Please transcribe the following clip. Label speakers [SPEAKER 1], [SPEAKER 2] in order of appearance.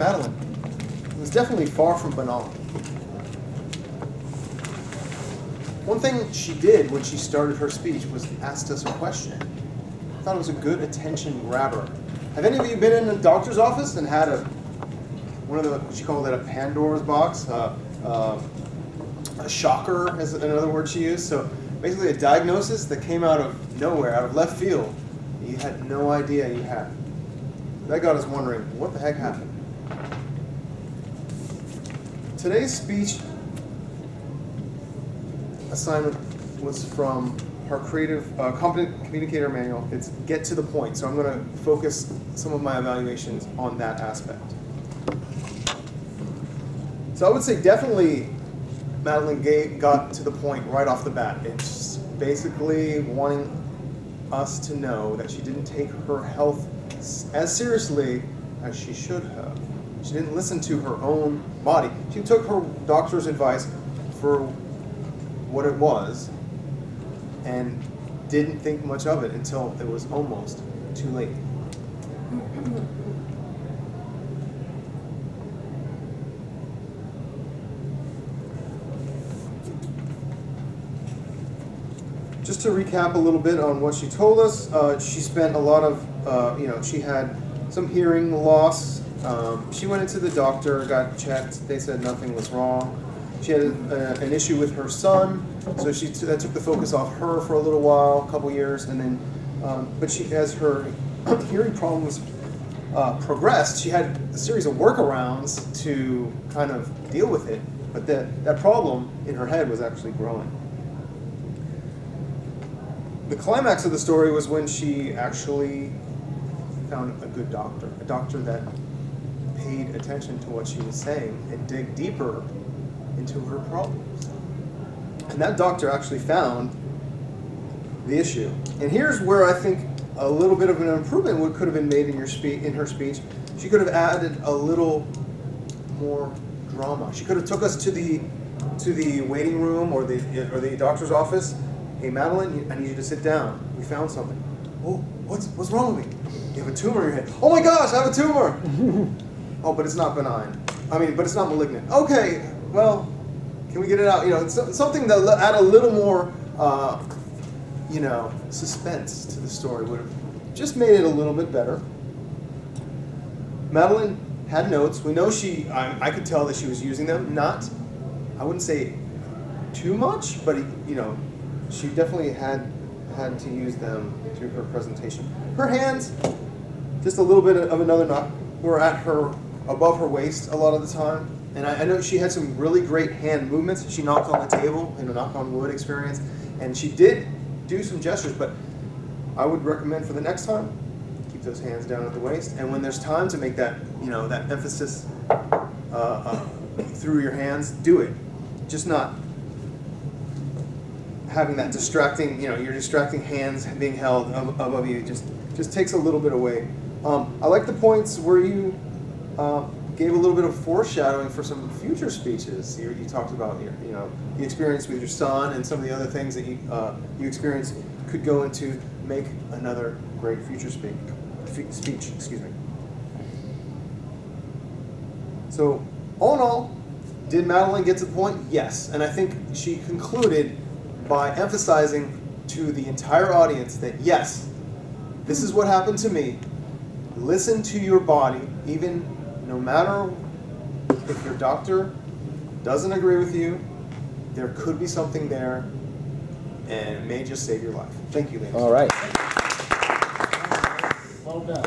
[SPEAKER 1] Madeline. It was definitely far from banal. One thing she did when she started her speech was asked us a question. I thought it was a good attention grabber. Have any of you been in a doctor's office and had she called it a Pandora's box, a shocker is another word she used. So basically a diagnosis that came out of nowhere, out of left field, you had no idea you had. That got us wondering, what the heck happened? Today's speech assignment was from her creative, competent communicator manual. It's get to the point. So I'm going to focus some of my evaluations on that aspect. So I would say definitely Madeline got to the point right off the bat. It's basically wanting us to know that she didn't take her health as seriously as she should have. She didn't listen to her own body. She took her doctor's advice for what it was and didn't think much of it until it was almost too late. Just to recap a little bit on what she told us, she spent a lot of, she had some hearing loss. She went into the doctor, got checked. They said nothing was wrong. She had an issue with her son, so that took the focus off her for a little while, a couple years, and then, but as her hearing problems progressed, she had a series of workarounds to kind of deal with it, but that problem in her head was actually growing. The climax of the story was when she actually found a good doctor, a doctor that paid attention to what she was saying and dig deeper into her problems. And that doctor actually found the issue. And here's where I think a little bit of an improvement could have been made in her speech. She could have added a little more drama. She could have took us to the waiting room or the doctor's office. Hey, Madeline, I need you to sit down. We found something. Oh, what's wrong with me? You have a tumor in your head. Oh my gosh, I have a tumor. Oh, but it's not benign. But it's not malignant. Okay, well, can we get it out? It's something that add a little more, suspense to the story would have just made it a little bit better. Madeline had notes. We know I could tell that she was using them. I wouldn't say too much, but she definitely had to use them through her presentation. Her hands, just a little bit of another knock, were at her above her waist a lot of the time. And I know she had some really great hand movements. She knocked on the table, knock on wood experience, and she did do some gestures. But I would recommend for the next time, keep those hands down at the waist. And when there's time to make that that emphasis through your hands, do it. Just not having that distracting, your distracting hands being held above you just takes a little bit away. I like the points where you gave a little bit of foreshadowing for some future speeches. You talked about the experience with your son and some of the other things that you experienced could go into make another great future speech. Excuse me. So all in all, did Madeline get to the point? Yes, and I think she concluded by emphasizing to the entire audience that yes, this is what happened to me. Listen to your body, even no matter if your doctor doesn't agree with you, there could be something there, and it may just save your life. Thank you, ladies.
[SPEAKER 2] All right.
[SPEAKER 1] Well done.